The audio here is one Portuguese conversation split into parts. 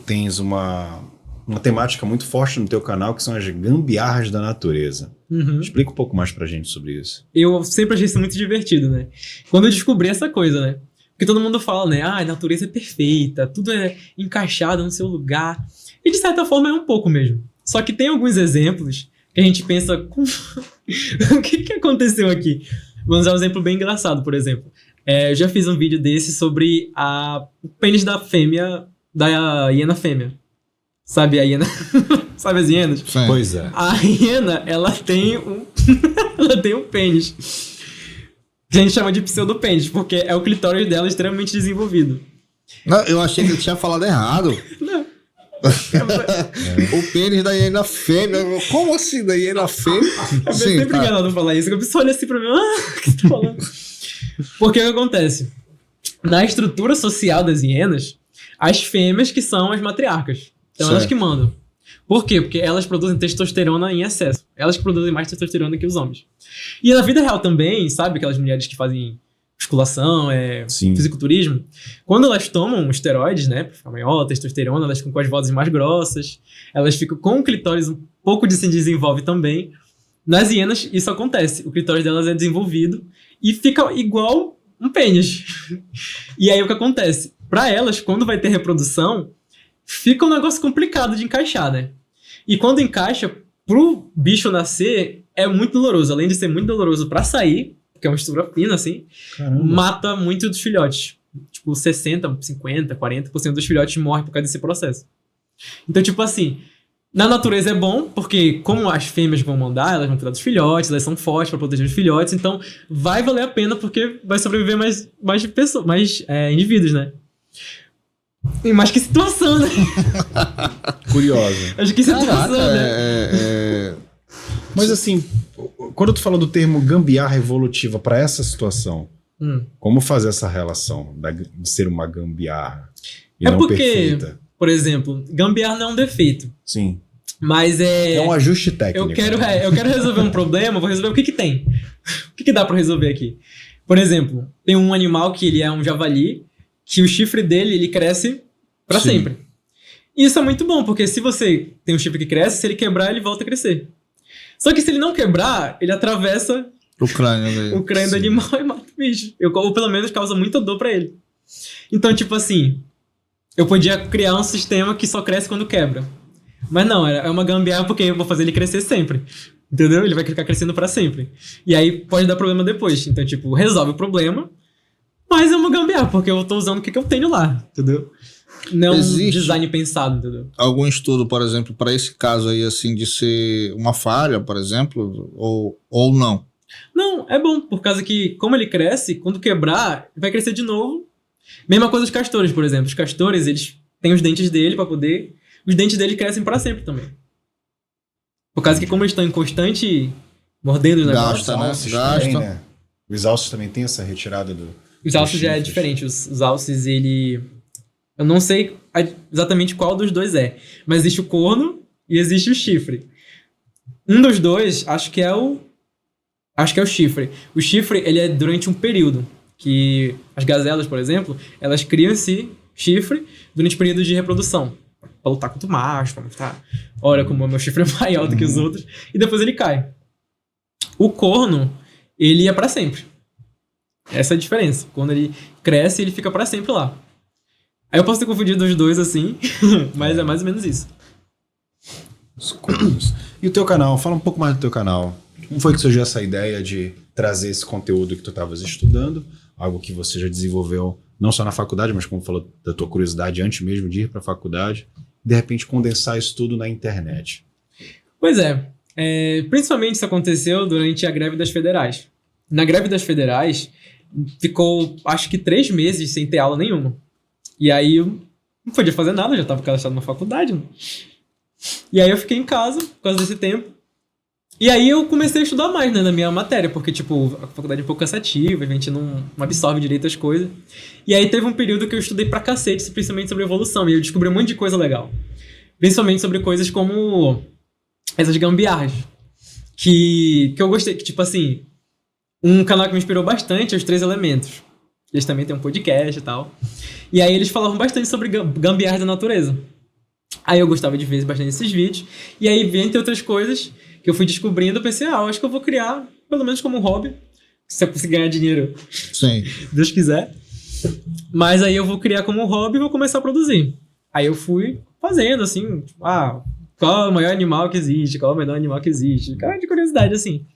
tens uma temática muito forte no teu canal, que são as gambiarras da natureza. Explica um pouco mais pra gente sobre isso. Eu sempre achei isso muito divertido, né? Quando eu descobri essa coisa, né? Porque todo mundo fala, né? A natureza é perfeita, tudo é encaixado no seu lugar. E de certa forma é um pouco mesmo. Só que tem alguns exemplos que a gente pensa... o que aconteceu aqui? Vamos usar um exemplo bem engraçado, por exemplo. Eu já fiz um vídeo desse sobre o pênis da fêmea, da hiena fêmea. Sabe a hiena? Sabe as hienas? Sim. Pois é. A hiena, ela tem ela tem um pênis. Que a gente chama de pseudopênis, porque é o clitóris dela extremamente desenvolvido. Não, eu achei que ele tinha falado errado. Não. O pênis da hiena fêmea. Como assim da hiena fêmea? Eu sempre enganado falar isso. A pessoa olha assim pra mim, o que você tá falando? Porque o que acontece? Na estrutura social das hienas, as fêmeas que são as matriarcas. Então elas que mandam. Por quê? Porque elas produzem testosterona em excesso. Elas que produzem mais testosterona que os homens. E na vida real também, sabe? Aquelas mulheres que fazem musculação, fisiculturismo. Quando elas tomam esteroides, né? Pra ficar maior, testosterona, elas ficam com as vozes mais grossas. Elas ficam com o clitóris um pouco se desenvolve também. Nas hienas, isso acontece. O clitóris delas é desenvolvido e fica igual um pênis. E aí o que acontece? Pra elas, quando vai ter reprodução, fica um negócio complicado de encaixar, né? E quando encaixa, pro bicho nascer, é muito doloroso. Além de ser muito doloroso pra sair, porque é uma estrutura fina, assim, mata muito dos filhotes. Tipo, 60%, 50%, 40% dos filhotes morrem por causa desse processo. Então, tipo assim, na natureza é bom, porque como as fêmeas vão mandar, elas vão cuidar dos filhotes, elas são fortes pra proteger os filhotes, então vai valer a pena, porque vai sobreviver mais pessoas, mais indivíduos, né? Mas que situação, né? Curiosa. Acho que situação, né? Mas assim, quando tu fala do termo gambiarra evolutiva para essa situação, como fazer essa relação de ser uma gambiarra e não porque, perfeita? Por exemplo, gambiarra não é um defeito. Sim. Mas é um ajuste técnico. Eu quero resolver um problema, vou resolver o que tem. O que dá pra resolver aqui? Por exemplo, tem um animal que ele é um javali, que o chifre dele, ele cresce pra sempre. E isso é muito bom, porque se você tem um chifre que cresce, se ele quebrar, ele volta a crescer. Só que se ele não quebrar, ele atravessa o crânio do animal e mata o bicho. Ou pelo menos causa muita dor pra ele. Então, tipo assim, eu podia criar um sistema que só cresce quando quebra. Mas não, é uma gambiarra porque eu vou fazer ele crescer sempre. Entendeu? Ele vai ficar crescendo pra sempre. E aí pode dar problema depois. Então, tipo, resolve o problema, mas é uma gambiarra, porque eu tô usando o que eu tenho lá, entendeu? Não existe um design pensado, entendeu? Algum estudo, por exemplo, para esse caso aí, assim, de ser uma falha, por exemplo, ou não? Não, é bom, por causa que, como ele cresce, quando quebrar, vai crescer de novo. Mesma coisa dos castores, por exemplo. Os castores, eles têm os dentes dele pra poder... Os dentes dele crescem pra sempre também. Por causa que, como eles estão em constante mordendo os negócios... Gasta. Né? Os alces também tem essa retirada do... Os alces já é diferente. Os alces, ele... Eu não sei exatamente qual dos dois é. Mas existe o corno e existe o chifre. Um dos dois, acho que é o chifre. O chifre, ele é durante um período. Que as gazelas, por exemplo, elas criam esse chifre durante o período de reprodução. Pra lutar contra o macho, pra mostrar, olha como o meu chifre é maior do que os outros. E depois ele cai. O corno, ele é pra sempre. Essa é a diferença. Quando ele cresce, ele fica pra sempre lá. Aí eu posso ter confundido os dois assim, mas é mais ou menos isso. Os cornos. E o teu canal? Fala um pouco mais do teu canal. Como foi que surgiu essa ideia de trazer esse conteúdo que tu estavas estudando? Algo que você já desenvolveu não só na faculdade, mas como falou da tua curiosidade antes mesmo de ir para a faculdade. De repente condensar isso tudo na internet. Pois é. Principalmente isso aconteceu durante a greve das federais. Na greve das federais, ficou acho que 3 meses sem ter aula nenhuma. E aí eu não podia fazer nada, eu já estava cadastrado na faculdade. Né? E aí eu fiquei em casa por causa desse tempo. E aí eu comecei a estudar mais, né, na minha matéria, porque, tipo, a faculdade é um pouco cansativa, a gente não absorve direito as coisas. E aí teve um período que eu estudei pra cacete, principalmente sobre evolução, e eu descobri um monte de coisa legal. Principalmente sobre coisas como essas gambiarras. Que eu gostei, que, tipo assim, um canal que me inspirou bastante é Os Três Elementos. Eles também têm um podcast e tal. E aí eles falavam bastante sobre gambiarras da natureza. Aí eu gostava de ver bastante esses vídeos. E aí, entre outras coisas que eu fui descobrindo, eu pensei, eu acho que eu vou criar, pelo menos como um hobby. Se eu conseguir ganhar dinheiro, Sim. Deus quiser. Mas aí eu vou criar como um hobby e vou começar a produzir. Aí eu fui fazendo, assim, qual é o maior animal que existe, qual é o menor animal que existe. Cara de curiosidade, assim.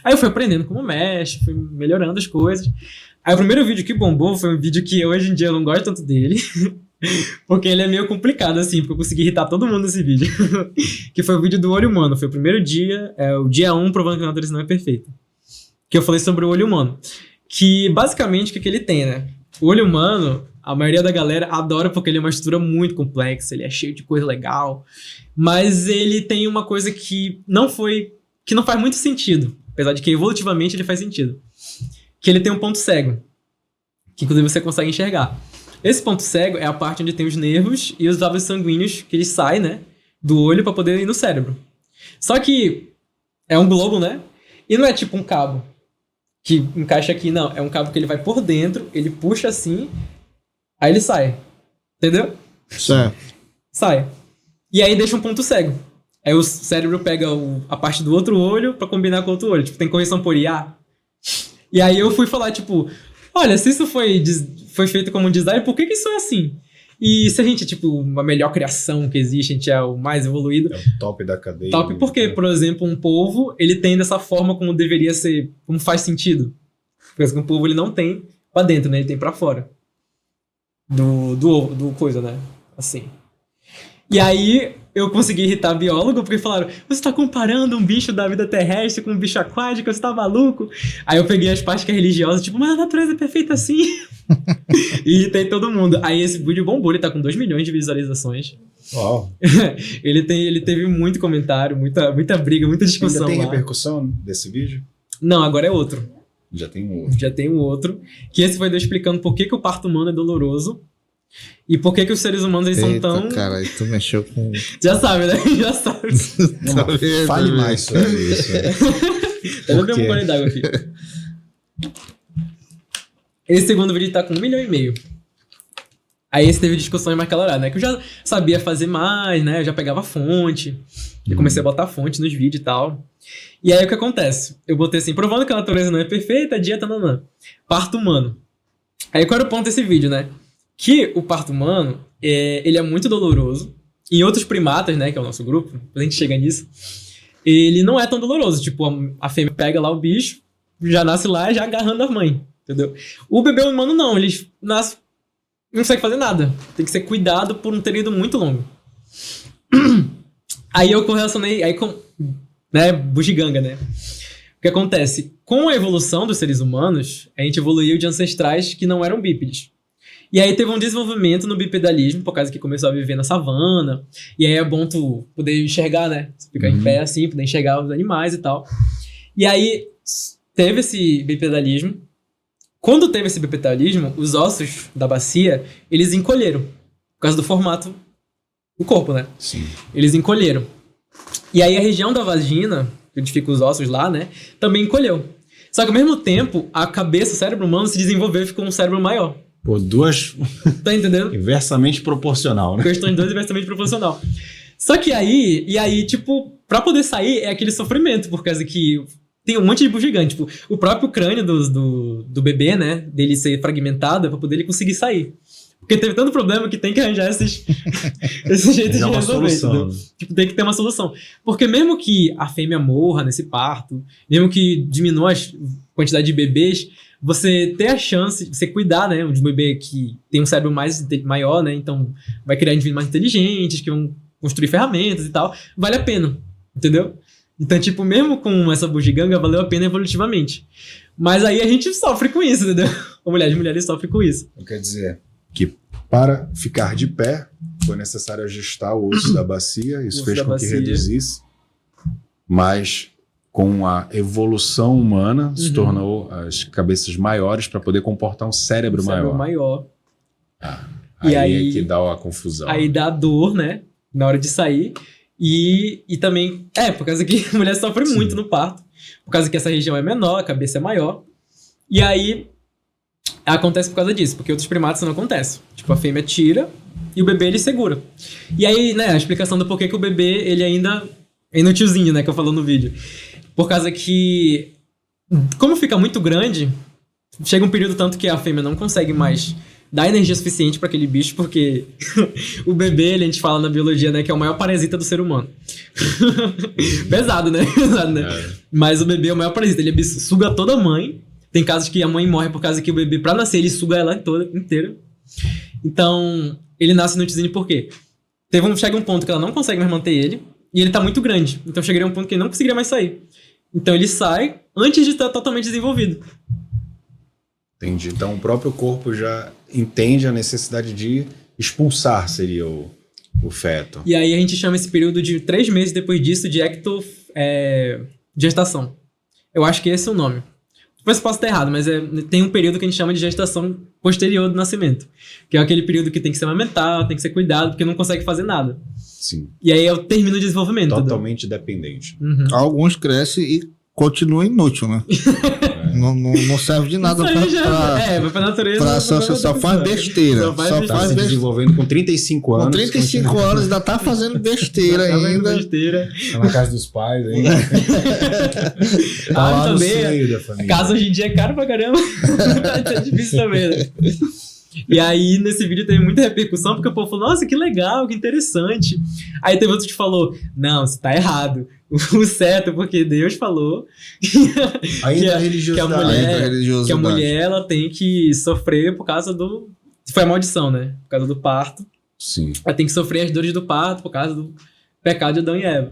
Aí eu fui aprendendo como mexe, fui melhorando as coisas. Aí o primeiro vídeo que bombou foi um vídeo que hoje em dia eu não gosto tanto dele. Porque ele é meio complicado, assim, porque eu consegui irritar todo mundo nesse vídeo. Que foi o vídeo do olho humano. Foi o primeiro dia, o dia 1, provando que a natureza não é perfeita. Que eu falei sobre o olho humano. Que, basicamente, o que ele tem, né? O olho humano, a maioria da galera adora porque ele é uma estrutura muito complexa, ele é cheio de coisa legal. Mas ele tem uma coisa que não faz muito sentido. Apesar de que, evolutivamente, ele faz sentido. Que ele tem um ponto cego. Que, inclusive, você consegue enxergar. Esse ponto cego é a parte onde tem os nervos e os vasos sanguíneos que eles saem, né, do olho para poder ir no cérebro. Só que é um globo, né? E não é tipo um cabo que encaixa aqui, não. É um cabo que ele vai por dentro, ele puxa assim, aí ele sai. Entendeu? Certo. Sai. E aí deixa um ponto cego. Aí o cérebro pega a parte do outro olho pra combinar com o outro olho. Tipo, tem correção por IA. E aí eu fui falar, tipo, olha, se isso foi feito como um design, por que isso é assim? E se a gente é, tipo, uma melhor criação que existe, a gente é o mais evoluído. É o top da cadeia. Top porque, por exemplo, um polvo, ele tem dessa forma como deveria ser, como faz sentido. Porque um polvo, ele não tem pra dentro, né? Ele tem pra fora. Do coisa, né? Assim. E aí, eu consegui irritar biólogo, porque falaram, você tá comparando um bicho da vida terrestre com um bicho aquático, você tá maluco? Aí eu peguei as partes que é religiosa, tipo, mas a natureza é perfeita assim. E irritei todo mundo. Aí esse vídeo bombou, ele tá com 2 milhões de visualizações. Uau. Ele teve muito comentário, muita briga, muita discussão. Ainda tem lá. repercussão desse vídeo? Não, agora é outro. Já tem um outro. Já tem um outro. Que esse foi eu explicando por que o parto humano é doloroso. E por que os seres humanos eles são tão... cara, aí tu mexeu com... Já sabe, né? Já sabe. Não, mas fale mais sobre isso. Eu não tenho um gole d'água aqui. Esse segundo vídeo tá com 1,5 milhão. Aí esse teve discussões mais caloradas, né? Que eu já sabia fazer mais, né? Eu já pegava fonte. Eu comecei a botar fonte nos vídeos e tal. E aí o que acontece? Eu botei assim, provando que a natureza não é perfeita, a dieta não. Parto humano. Aí qual era o ponto desse vídeo, né? Que o parto humano, ele é muito doloroso. Em outros primatas, né, que é o nosso grupo, a gente chega nisso, ele não é tão doloroso. Tipo, a fêmea pega lá o bicho, já nasce lá já agarrando a mãe, entendeu? O bebê humano não, ele nasce, não consegue fazer nada. Tem que ser cuidado por um período muito longo. Aí eu correlacionei, né, bugiganga, né? O que acontece? Com a evolução dos seres humanos, a gente evoluiu de ancestrais que não eram bípedes. E aí teve um desenvolvimento no bipedalismo, por causa que começou a viver na savana. E aí é bom tu poder enxergar, né? Você ficar em pé assim, poder enxergar os animais e tal. E aí teve esse bipedalismo. Quando teve esse bipedalismo, os ossos da bacia, eles encolheram. Por causa do formato do corpo, né? Sim. Eles encolheram. E aí a região da vagina, onde ficam os ossos lá, né? Também encolheu. Só que ao mesmo tempo, a cabeça, o cérebro humano se desenvolveu e ficou um cérebro maior. Pô, duas... Tá entendendo? Inversamente proporcional, né? Questões 2 inversamente proporcional. Só que aí, tipo, pra poder sair é aquele sofrimento, por causa que tem um monte de bugigante. Tipo, o próprio crânio do bebê, né? Dele ser fragmentado é pra poder ele conseguir sair. Porque teve tanto problema que tem que arranjar esses jeitos de resolver, entendeu? Tipo, tem que ter uma solução. Porque mesmo que a fêmea morra nesse parto, mesmo que diminua a quantidade de bebês, você ter a chance, você cuidar, né, de um bebê que tem um cérebro maior, né, então vai criar indivíduos mais inteligentes, que vão construir ferramentas e tal, vale a pena, entendeu? Então, tipo, mesmo com essa bugiganga, valeu a pena evolutivamente. Mas aí a gente sofre com isso, entendeu? As mulheres sofrem com isso. Quer dizer que para ficar de pé, foi necessário ajustar o osso da bacia, isso fez com que reduzisse, mas com a evolução humana se tornou as cabeças maiores para poder comportar um cérebro maior. Aí é que dá a confusão. Aí dá a dor, né? Na hora de sair. E também, por causa que a mulher sofre muito no parto. Por causa que essa região é menor, a cabeça é maior. E aí, Acontece por causa disso, porque outros primatas não acontece. Tipo, a fêmea tira e o bebê ele segura. E aí, né, a explicação do porquê que o bebê, ele ainda é inutilzinho, né, que eu falo no vídeo. Por causa que, como fica muito grande, chega um período tanto que a fêmea não consegue mais dar energia suficiente para aquele bicho, porque o bebê, a gente fala na biologia, né, que é o maior parasita do ser humano. Pesado, né? Pesado, né? Mas o bebê é o maior parasita, ele suga toda a mãe. Tem casos que a mãe morre por causa que o bebê, pra nascer, ele suga ela toda, inteira. Então, ele nasce inutilzinho por quê? Chega um ponto que ela não consegue mais manter ele, e ele tá muito grande. Então chegaria um ponto que ele não conseguiria mais sair. Então ele sai antes de estar totalmente desenvolvido. Entendi. Então o próprio corpo já entende a necessidade de expulsar, seria o feto. E aí a gente chama esse período de 3 meses depois disso de gestação. Eu acho que esse é o nome. Depois eu posso estar errado, mas tem um período que a gente chama de gestação posterior do nascimento. Que é aquele período que tem que ser amamentado, tem que ser cuidado, porque não consegue fazer nada. Sim. E aí é o término do desenvolvimento. Totalmente dependente. Uhum. Alguns crescem e continuam inútil, né? Não serve de nada Vai pra natureza. Só faz besteira. Só faz Tá se desenvolvendo com 35 anos. Com 35 anos ainda tá fazendo besteira ainda. Tá na casa dos pais ainda. Tá lá no seio da família. Casa hoje em dia é caro pra caramba. Tá difícil também, né? E aí, nesse vídeo teve muita repercussão, porque o povo falou, nossa, que legal, que interessante. Aí teve outro que falou, não, você tá errado. O certo, porque Deus falou ainda a religiosidade. Que a mulher ela tem que sofrer por causa do... Foi a maldição, né? Por causa do parto. Sim. Ela tem que sofrer as dores do parto por causa do pecado de Adão e Eva.